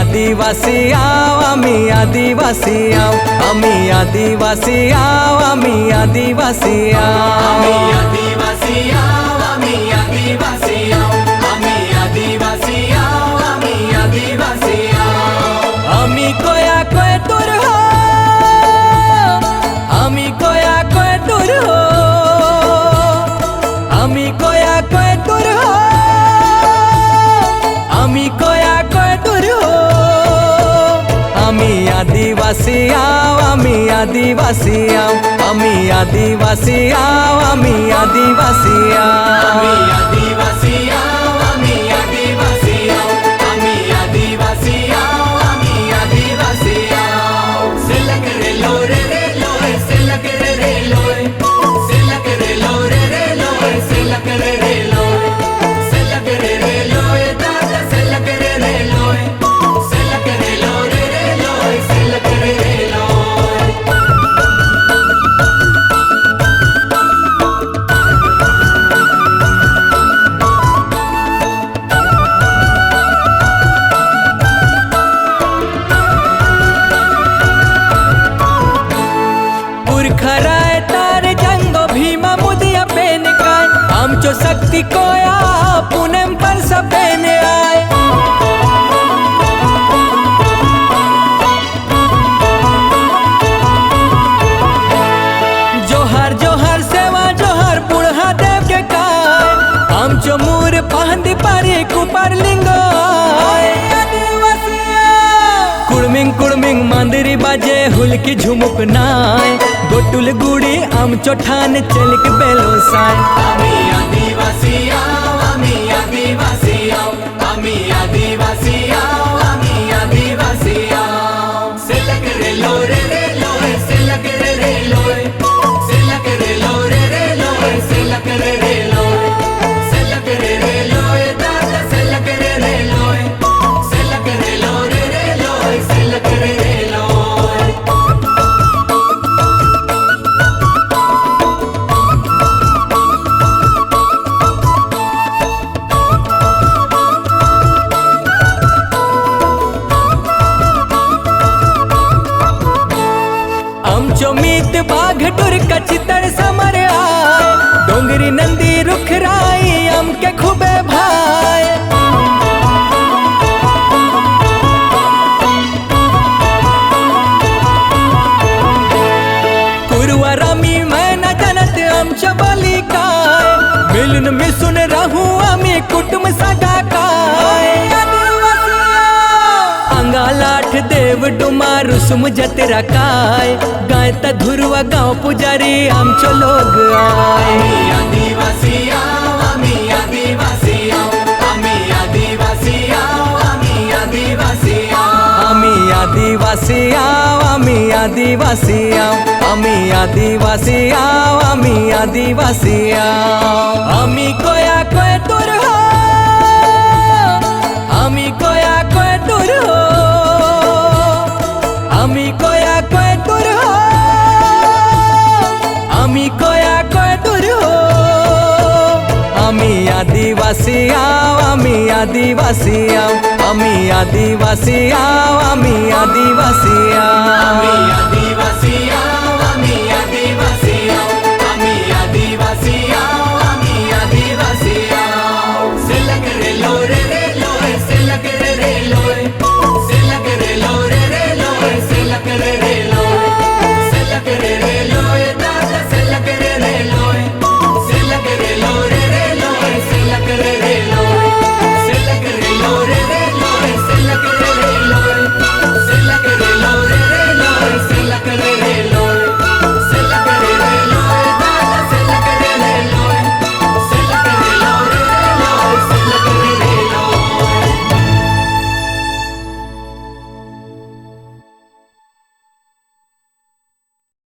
आदिवासी आओ आमी आदिवासी आओ आमी आदिवासी आओ आमी आदिवासी आओ आमी आदिवासी आओ आमी आदिवासी आओ आमी आदिवासी आओ आमी आदिवासी आओ आमी कोया कोय दूर हो आमी कोया कोय दूर हो आमी कोया कोय दूर हो आमी कोया कोय दूर हो आमी आदिवासी आओ आमी आदिवासी आओ आमी आदिवासी आओ आमी आदिवासी आओ आमी आदिवासी आओ आमी आदिवासी आओ आमी आदिवासी आओ आमी आदिवासी आओ सिलक रे लोरे सिलक रे लोरे सिलक रे लोरे सिलक रे लोरे सिलक रे लोरे दादा सिलक रे लोरे सिलक रे लोरे सिलक रे लोरे पुरखराय तार जंगो भीमा मुदिया पेन काय आमचो शक्ती कोया पुणेम पर सपेन आय जोहर जोहर सेवा जोहर पुढहा देव के काय आमचो मूर पाहंदी पारी कुपार लिंगाय कुळमिंग कुळमिंग मांदिरी बाजे हुलकी झुमुक नाय गोटुल गुडी आमचो ठाण चलक बेलो साय आमी आदिवासी आओ आमी आदिवासी आओ आमी आदिवासी आओ आमी आदिवासी आओ सिलक रे लोरे सिलक रे लोरे सिलक रे लोरे सिलक रे लोरे सिलक रे लोरे दादा सिलक रे लोरे सिलक रे लोरे सिलक रे लोरे आमचो मीत बाघ टुरका चितळ समर आय डोंगरी नंदी रुखराई आमके खुबे भाय कुरवारामी मैना जनत आमच्या बली काय मिळून मिसळून राहू आम्ही कुटुंब सगा काय अंगालाठ देव डुमा रुसुम जत्रा काय गायता धुरवा गाव पुजारी आमचो लोग आय आमी आदिवासी आओ आमी आदिवासी आओ आमी आदिवासी आओ आमी आदिवासी आओ आमी आदिवासी आओ आमी आदिवासी आओ आमी आदिवासी आओ आमी आदिवासी आओ आमी कोया कोय दूर हो आमी कोया कोय दूर हो आमी कोया कोय दूर हो आमी कोया कोय दूर हो आमी आदिवासी आओ आमी आदिवासी आओ आमी आदिवासी आओ आमी आदिवासी आओ